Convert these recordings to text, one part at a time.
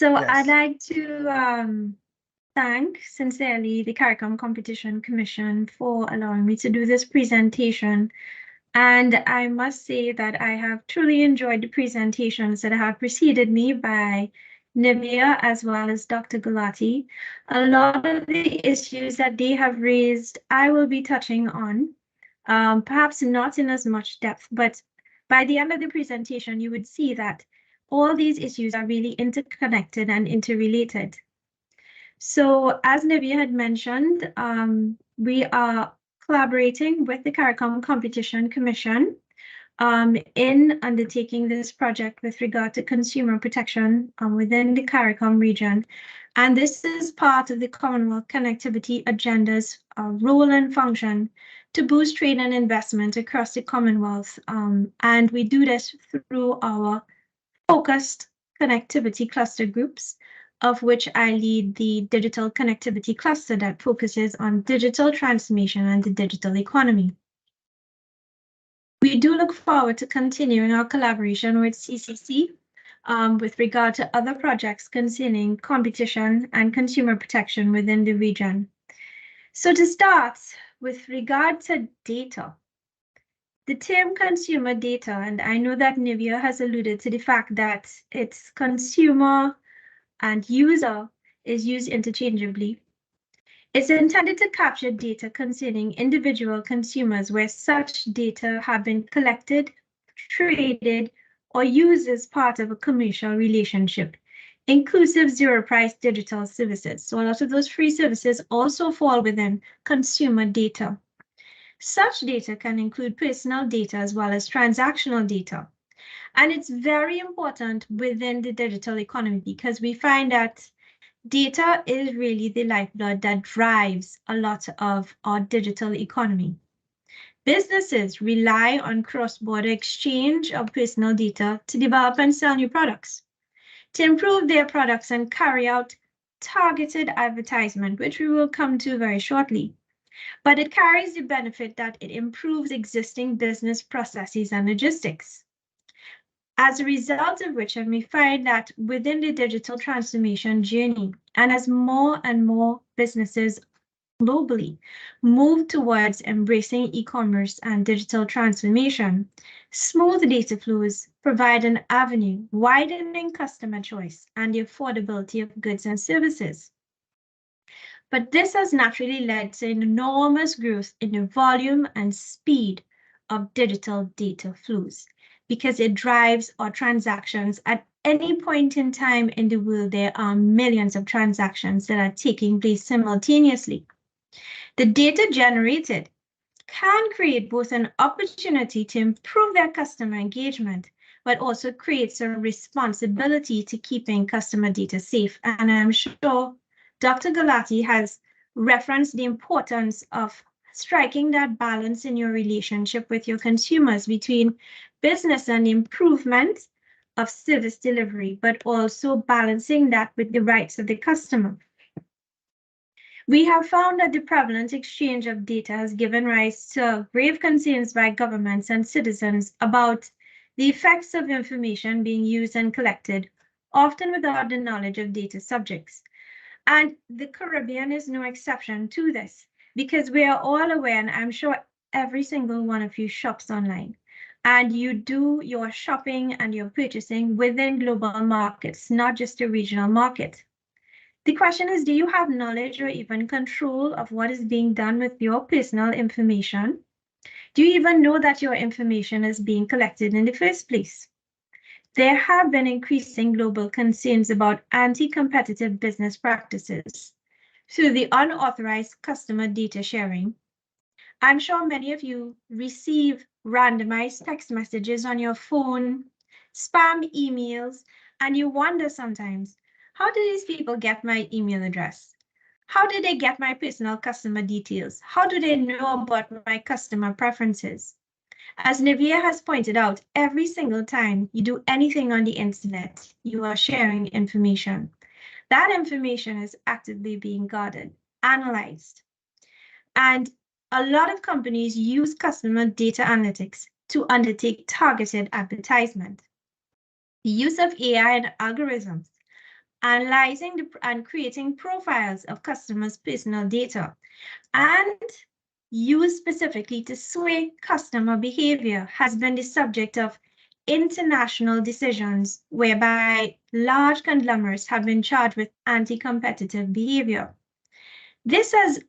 So Yes. I'd like to thank sincerely the CARICOM Competition Commission for allowing me to do this presentation. And I must say that I have truly enjoyed the presentations that have preceded me by Nivea as well as Dr. Gulati. A lot of the issues that they have raised, I will be touching on, perhaps not in as much depth, but by the end of the presentation, you would see that all these issues are really interconnected and interrelated. So as Nivea had mentioned, we are collaborating with the CARICOM Competition Commission in undertaking this project with regard to consumer protection within the CARICOM region. And this is part of the Commonwealth Connectivity Agenda's role and function to boost trade and investment across the Commonwealth. And we do this through our focused connectivity cluster groups, of which I lead the digital connectivity cluster that focuses on digital transformation and the digital economy. We do look forward to continuing our collaboration with CCC with regard to other projects concerning competition and consumer protection within the region. So to start, with regard to data, the term consumer data, and I know that Nivea has alluded to the fact that it's consumer and user is used interchangeably. It's intended to capture data concerning individual consumers where such data have been collected, traded, or used as part of a commercial relationship, inclusive zero-price digital services. So a lot of those free services also fall within consumer data. Such data can include personal data as well as transactional data. And it's very important within the digital economy because we find that data is really the lifeblood that drives a lot of our digital economy. Businesses rely on cross-border exchange of personal data to develop and sell new products, to improve their products and carry out targeted advertisement, which we will come to very shortly. But it carries the benefit that it improves existing business processes and logistics. As a result of which, and we find that within the digital transformation journey, and as more and more businesses globally move towards embracing e-commerce and digital transformation, smooth data flows provide an avenue, widening customer choice and the affordability of goods and services. But this has naturally led to an enormous growth in the volume and speed of digital data flows because it drives our transactions. At any point in time in the world, there are millions of transactions that are taking place simultaneously. The data generated can create both an opportunity to improve their customer engagement, but also creates a responsibility to keeping customer data safe. And I'm sure Dr. Gulati has referenced the importance of striking that balance in your relationship with your consumers between business and improvement of service delivery, but also balancing that with the rights of the customer. We have found that the prevalent exchange of data has given rise to grave concerns by governments and citizens about the effects of information being used and collected, often without the knowledge of data subjects. And the Caribbean is no exception to this, because we are all aware, and I'm sure every single one of you shops online, and you do your shopping and your purchasing within global markets, not just a regional market. The question is, do you have knowledge or even control of what is being done with your personal information? Do you even know that your information is being collected in the first place? There have been increasing global concerns about anti-competitive business practices through the unauthorized customer data sharing. I'm sure many of you receive randomized text messages on your phone, spam emails, and you wonder sometimes, how do these people get my email address? How do they get my personal customer details? How do they know about my customer preferences? As Nivea has pointed out, every single time you do anything on the internet, you are sharing information. That information is actively being guarded, analyzed. And a lot of companies use customer data analytics to undertake targeted advertisement. The use of AI and algorithms analyzing and creating profiles of customers' personal data, and used specifically to sway customer behavior has been the subject of international decisions whereby large conglomerates have been charged with anti-competitive behavior. This has,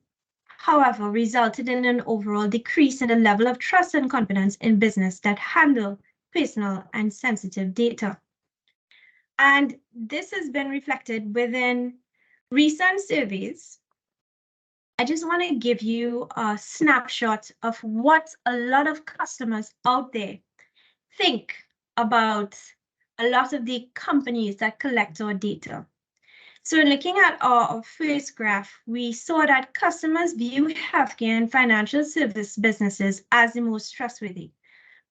however, resulted in an overall decrease in the level of trust and confidence in business that handle personal and sensitive data. And this has been reflected within recent surveys. I just want to give you a snapshot of what a lot of customers out there think about a lot of the companies that collect our data. So looking at our first graph, we saw that customers view healthcare and financial service businesses as the most trustworthy.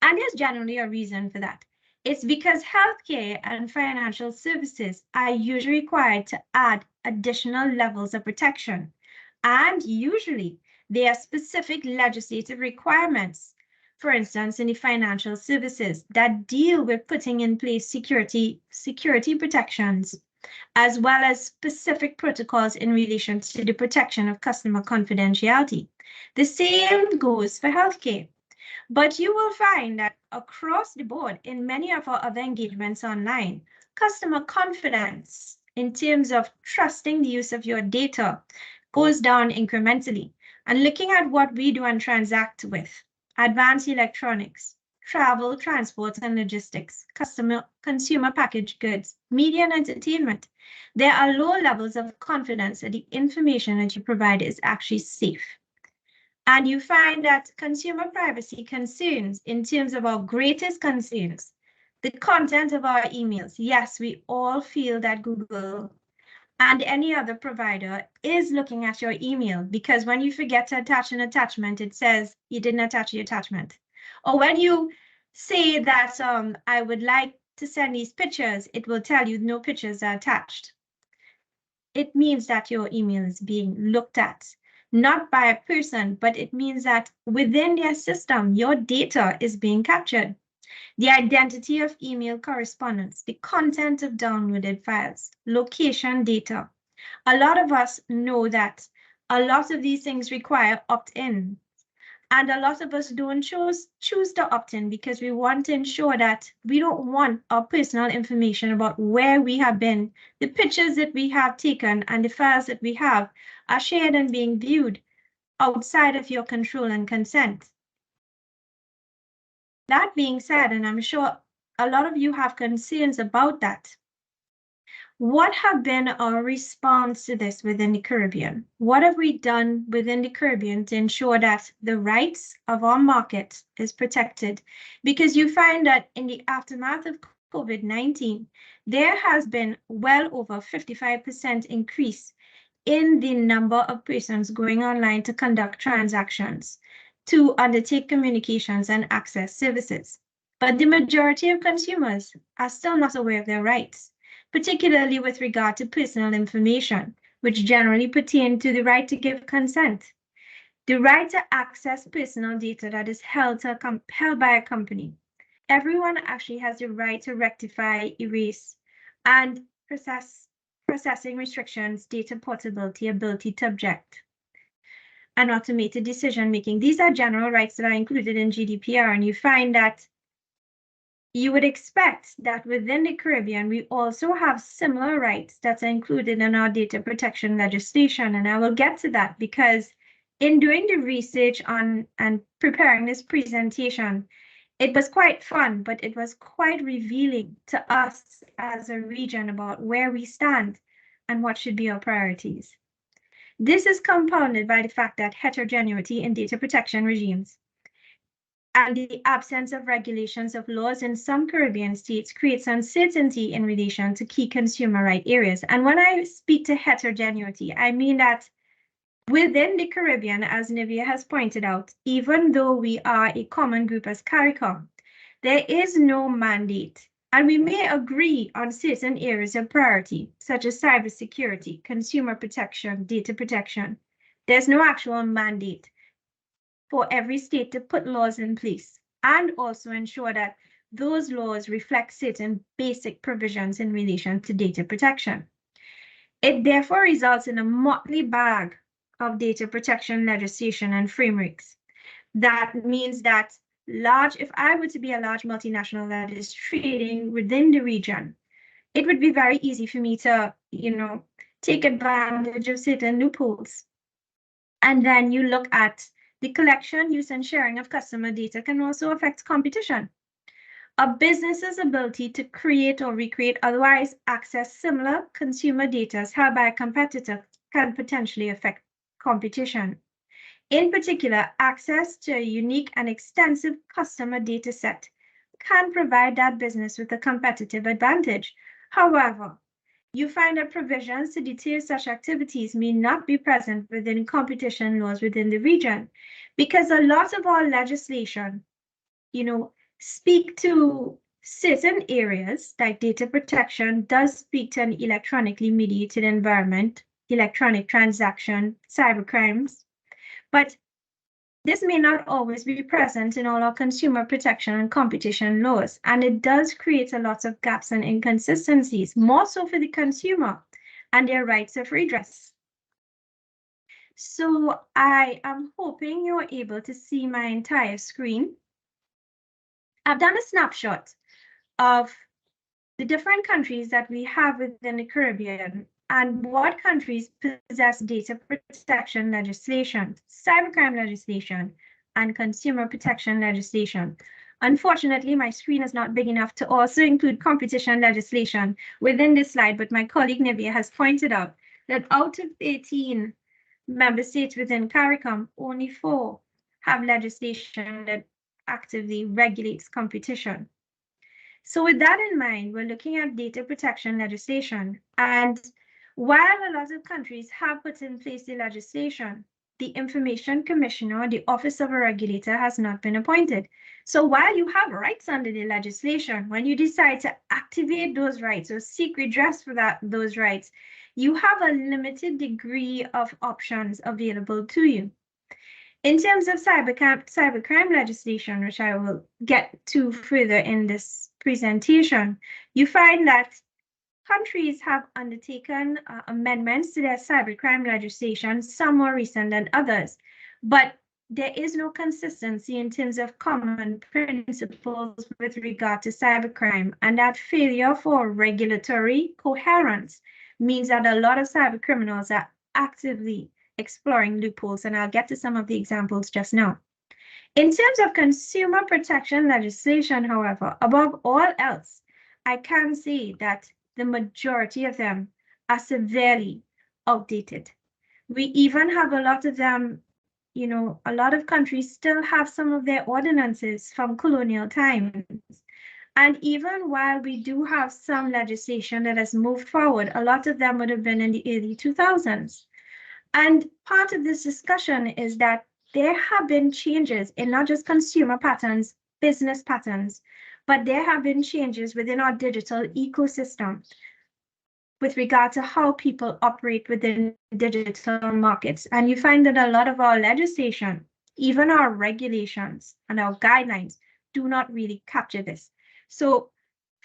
And there's generally a reason for that. It's because healthcare and financial services are usually required to add additional levels of protection. And usually there are specific legislative requirements, for instance, in the financial services that deal with putting in place security protections, as well as specific protocols in relation to the protection of customer confidentiality. The same goes for healthcare. But you will find that across the board in many of our other engagements online, customer confidence in terms of trusting the use of your data goes down incrementally. And looking at what we do and transact with, advanced electronics, travel, transport and logistics, consumer packaged goods, media and entertainment, there are low levels of confidence that the information that you provide is actually safe. And you find that consumer privacy concerns, in terms of our greatest concerns, the content of our emails. Yes, we all feel that Google and any other provider is looking at your email, because when you forget to attach an attachment, it says you didn't attach the attachment. Or when you say that I would like to send these pictures, it will tell you no pictures are attached. It means that your email is being looked at, not by a person, but it means that within their system, your data is being captured. The identity of email correspondence, the content of downloaded files, location data. A lot of us know that a lot of these things require opt-in. And a lot of us don't choose to opt in because we want to ensure that we don't want our personal information about where we have been, the pictures that we have taken, and the files that we have are shared and being viewed outside of your control and consent. That being said, and I'm sure a lot of you have concerns about that, what have been our response to this within the Caribbean? What have we done within the Caribbean to ensure that the rights of our market is protected? Because you find that in the aftermath of COVID-19, there has been well over 55% increase in the number of persons going online to conduct transactions, to undertake communications and access services. But the majority of consumers are still not aware of their rights, particularly with regard to personal information, which generally pertain to the right to give consent, the right to access personal data that is held by a company. Everyone actually has the right to rectify, erase, and processing restrictions, data portability, ability to object, and automated decision making. These are general rights that are included in GDPR, and you find that you would expect that within the Caribbean, we also have similar rights that are included in our data protection legislation. And I will get to that because in doing the research on and preparing this presentation, it was quite fun, but it was quite revealing to us as a region about where we stand and what should be our priorities. This is compounded by the fact that heterogeneity in data protection regimes and the absence of regulations of laws in some Caribbean states creates uncertainty in relation to key consumer right areas. And when I speak to heterogeneity, I mean that within the Caribbean, as Nivea has pointed out, even though we are a common group as CARICOM, there is no mandate. And we may agree on certain areas of priority, such as cybersecurity, consumer protection, data protection. There's no actual mandate for every state to put laws in place and also ensure that those laws reflect certain basic provisions in relation to data protection. It therefore results in a motley bag of data protection legislation and frameworks. That means that if I were to be a large multinational that is trading within the region, it would be very easy for me to, take advantage of certain loopholes. And then you look at the collection, use, and sharing of customer data can also affect competition. A business's ability to create or recreate otherwise access similar consumer data held by a competitor can potentially affect competition. In particular, access to a unique and extensive customer data set can provide that business with a competitive advantage. However, you find that provisions to deter such activities may not be present within competition laws within the region, because a lot of our legislation, speak to certain areas, like data protection does speak to an electronically mediated environment, electronic transaction, cybercrimes, but this may not always be present in all our consumer protection and competition laws, and it does create a lot of gaps and inconsistencies, more so for the consumer and their rights of redress. So I am hoping you're able to see my entire screen. I've done a snapshot of the different countries that we have within the Caribbean and what countries possess data protection legislation, cybercrime legislation, and consumer protection legislation. Unfortunately, my screen is not big enough to also include competition legislation within this slide, but my colleague Nivea has pointed out that out of 18 member states within CARICOM, only 4 have legislation that actively regulates competition. So with that in mind, we're looking at data protection legislation. And while a lot of countries have put in place the legislation, the Information Commissioner, the Office of a Regulator, has not been appointed. So while you have rights under the legislation, when you decide to activate those rights or seek redress for those rights, you have a limited degree of options available to you. In terms of cybercrime legislation, which I will get to further in this presentation, you find that countries have undertaken amendments to their cybercrime legislation, some more recent than others, but there is no consistency in terms of common principles with regard to cybercrime, and that failure for regulatory coherence means that a lot of cybercriminals are actively exploring loopholes, and I'll get to some of the examples just now. In terms of consumer protection legislation, however, above all else, I can say that the majority of them are severely outdated. We even have a lot of them, a lot of countries still have some of their ordinances from colonial times. And even while we do have some legislation that has moved forward, a lot of them would have been in the early 2000s. And part of this discussion is that there have been changes in not just consumer patterns, business patterns, but there have been changes within our digital ecosystem with regard to how people operate within digital markets. And you find that a lot of our legislation, even our regulations and our guidelines, do not really capture this. So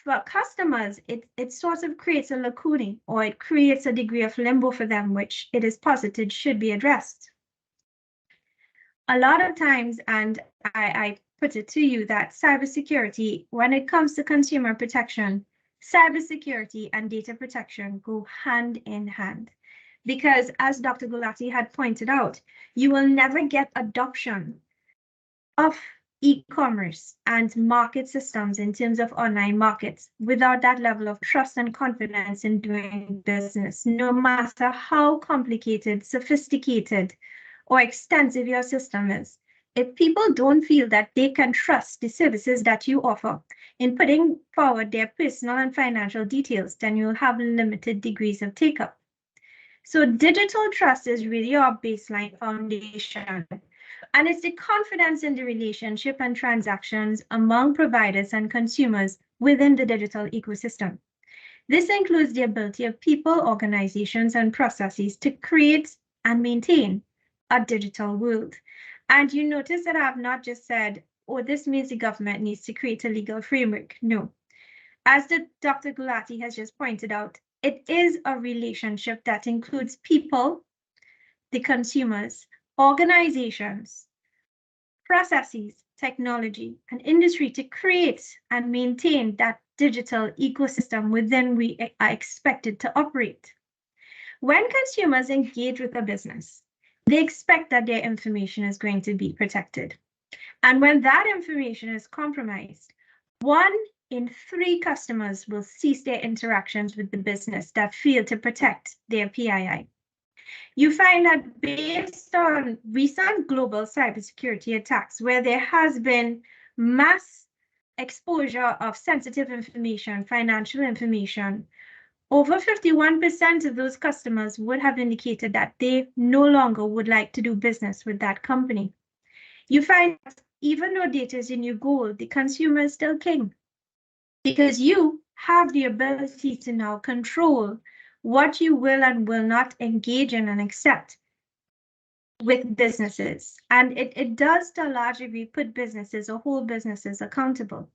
for customers, it sort of creates a lacuna, or it creates a degree of limbo for them, which it is posited should be addressed. A lot of times, and I put it to you, that cybersecurity, when it comes to consumer protection, cybersecurity and data protection go hand in hand. Because as Dr. Gulati had pointed out, you will never get adoption of e-commerce and market systems in terms of online markets without that level of trust and confidence in doing business, no matter how complicated, sophisticated, or extensive your system is. If people don't feel that they can trust the services that you offer in putting forward their personal and financial details, then you'll have limited degrees of take-up. So digital trust is really our baseline foundation. And it's the confidence in the relationship and transactions among providers and consumers within the digital ecosystem. This includes the ability of people, organizations, and processes to create and maintain a digital world. And you notice that I have not just said, oh, this means the government needs to create a legal framework. No. As Dr. Gulati has just pointed out, It is a relationship that includes people, the consumers, organizations, processes, technology, and industry to create and maintain that digital ecosystem within we are expected to operate. When consumers engage with a business, they expect that their information is going to be protected. And when that information is compromised, 1 in 3 customers will cease their interactions with the business that fail to protect their PII. You find that based on recent global cybersecurity attacks, where there has been mass exposure of sensitive information, financial information, over 51% of those customers would have indicated that they no longer would like to do business with that company. You find that even though data is in your goal, the consumer is still king, because you have the ability to now control what you will and will not engage in and accept with businesses. And it does to a large degree put businesses or whole businesses accountable.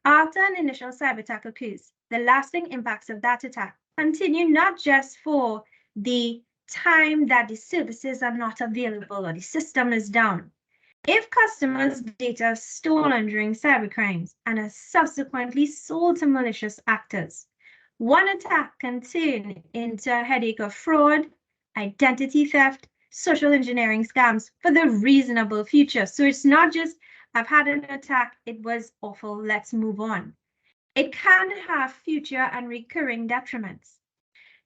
After an initial cyber attack occurs, the lasting impacts of that attack continue not just for the time that the services are not available or the system is down. If customers' data is stolen during cybercrimes and are subsequently sold to malicious actors, one attack can turn into a headache of fraud, identity theft, social engineering scams for the reasonable future. So it's not just, I've had an attack, it was awful, let's move on. It can have future and recurring detriments.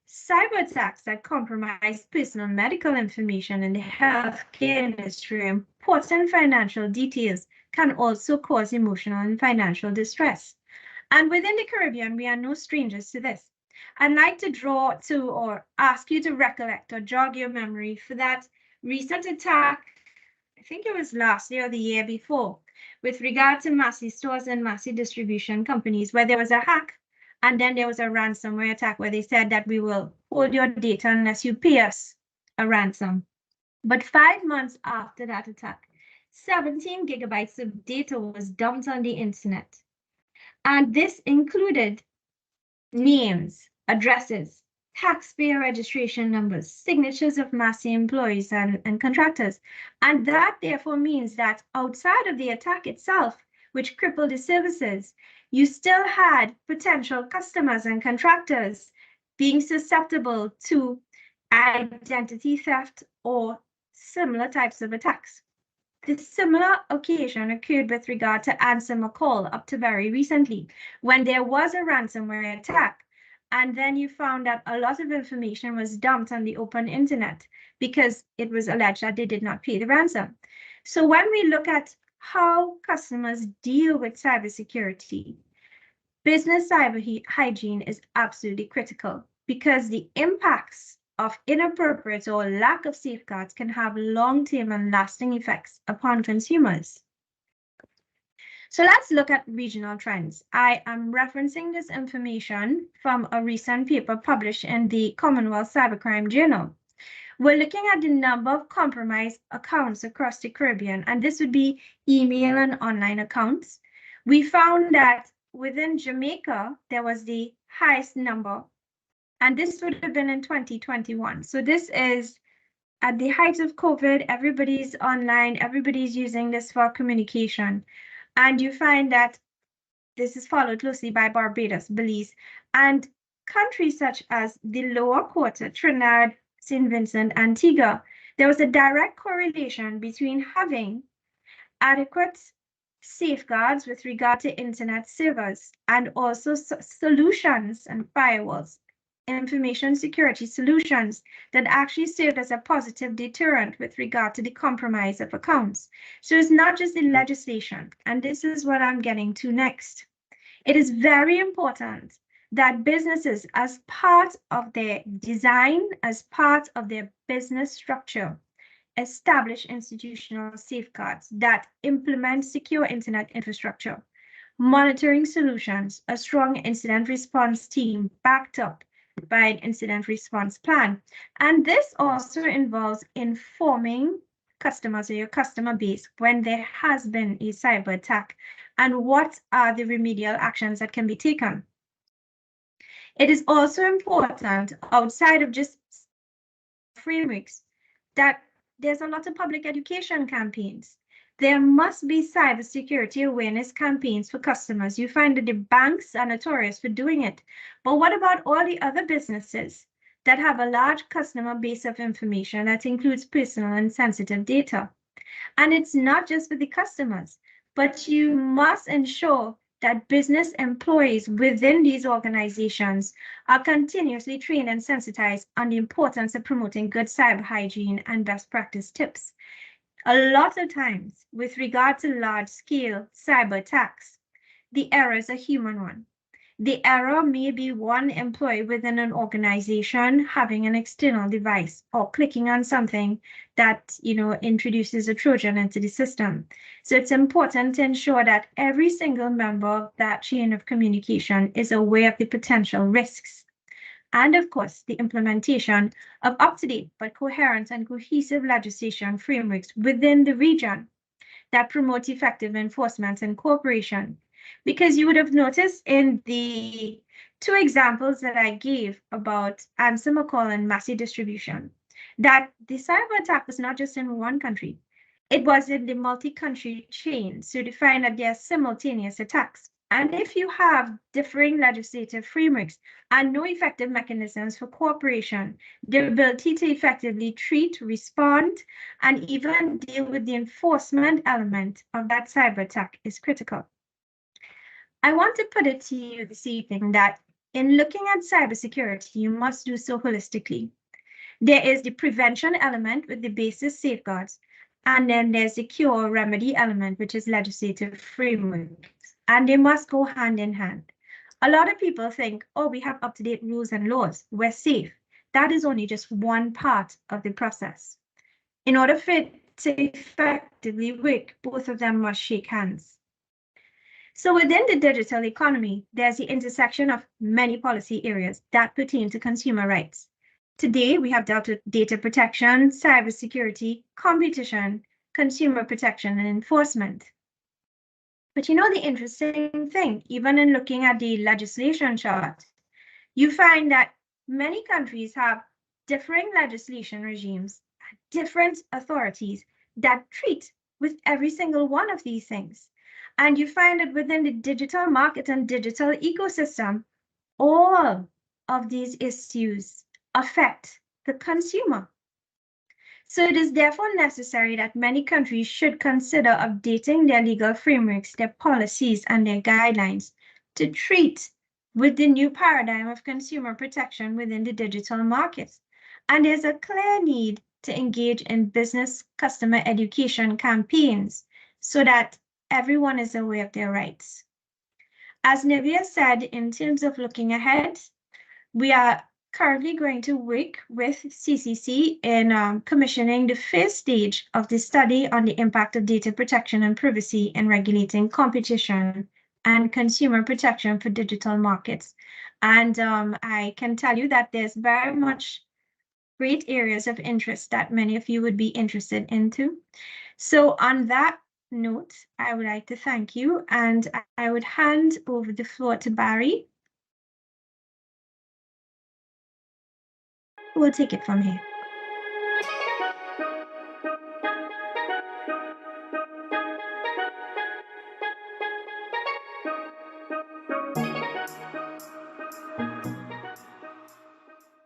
Cyber attacks that compromise personal medical information in the healthcare industry, important financial details, can also cause emotional and financial distress. And within the Caribbean, we are no strangers to this. I'd like to draw to or ask you to recollect or jog your memory for that recent attack, I think it was last year or the year before, with regard to Massy stores and Massy distribution companies, where there was a hack and then there was a ransomware attack where they said that we will hold your data unless you pay us a ransom. But 5 months after that attack, 17 gigabytes of data was dumped on the internet. And this included names, addresses, taxpayer registration numbers, signatures of Massey employees and contractors. And that therefore means that outside of the attack itself, which crippled the services, you still had potential customers and contractors being susceptible to identity theft or similar types of attacks. The similar occasion occurred with regard to Answer McCall up to very recently, when there was a ransomware attack. And then you found that a lot of information was dumped on the open internet because it was alleged that they did not pay the ransom. So when we look at how customers deal with cybersecurity, business cyber hygiene is absolutely critical, because the impacts of inappropriate or lack of safeguards can have long-term and lasting effects upon consumers. So let's look at regional trends. I am referencing this information from a recent paper published in the Commonwealth Cybercrime Journal. We're looking at the number of compromised accounts across the Caribbean, and this would be email and online accounts. We found that within Jamaica, there was the highest number, and this would have been in 2021. So this is at the height of COVID, everybody's online, everybody's using this for communication. And you find that this is followed closely by Barbados, Belize, and countries such as the Lower Quarter, Trinidad, St. Vincent, Antigua. There was a direct correlation between having adequate safeguards with regard to internet servers and also solutions and firewalls, information security solutions that actually served as a positive deterrent with regard to the compromise of accounts. So it's not just the legislation, and this is what I'm getting to next. It is very important that businesses, as part of their design, as part of their business structure, establish institutional safeguards that implement secure internet infrastructure, monitoring solutions, a strong incident response team backed up by an incident response plan. And this also involves informing customers or your customer base when there has been a cyber attack and what are the remedial actions that can be taken. It is also important, outside of just frameworks, that there's a lot of public education campaigns. There must be cybersecurity awareness campaigns for customers. You find that the banks are notorious for doing it. But what about all the other businesses that have a large customer base of information that includes personal and sensitive data? And it's not just for the customers, but you must ensure that business employees within these organizations are continuously trained and sensitized on the importance of promoting good cyber hygiene and best practice tips. A lot of times, with regard to large-scale cyber attacks, the error is a human one. The error may be one employee within an organization having an external device or clicking on something that, introduces a Trojan into the system. So it's important to ensure that every single member of that chain of communication is aware of the potential risks. And of course, the implementation of up-to-date but coherent and cohesive legislation frameworks within the region that promote effective enforcement and cooperation. Because you would have noticed in the two examples that I gave about Ansem McCall and Massey Distribution, that the cyber attack was not just in one country, it was in the multi-country chain. So to find that there are simultaneous attacks. And if you have differing legislative frameworks and no effective mechanisms for cooperation, the ability to effectively treat, respond, and even deal with the enforcement element of that cyber attack is critical. I want to put it to you this evening that in looking at cybersecurity, you must do so holistically. There is the prevention element with the basis safeguards, and then there's the cure remedy element, which is legislative frameworks, and they must go hand in hand. A lot of people think, oh, we have up-to-date rules and laws, we're safe. That is only just one part of the process. In order for it to effectively work, both of them must shake hands. So within the digital economy, there's the intersection of many policy areas that pertain to consumer rights. Today, we have dealt with data protection, cybersecurity, competition, consumer protection, and enforcement. But the interesting thing, even in looking at the legislation chart, you find that many countries have differing legislation regimes, different authorities that treat with every single one of these things. And you find that within the digital market and digital ecosystem, all of these issues affect the consumer. So it is therefore necessary that many countries should consider updating their legal frameworks, their policies, and their guidelines to treat with the new paradigm of consumer protection within the digital market. And there's a clear need to engage in business customer education campaigns so that everyone is aware of their rights. As Nivea said, in terms of looking ahead, we are currently going to work with CCC in commissioning the first stage of the study on the impact of data protection and privacy in regulating competition and consumer protection for digital markets. And I can tell you that there's very much great areas of interest that many of you would be interested into. So on that note, I would like to thank you, and I would hand over the floor to Barry, who will take it from here.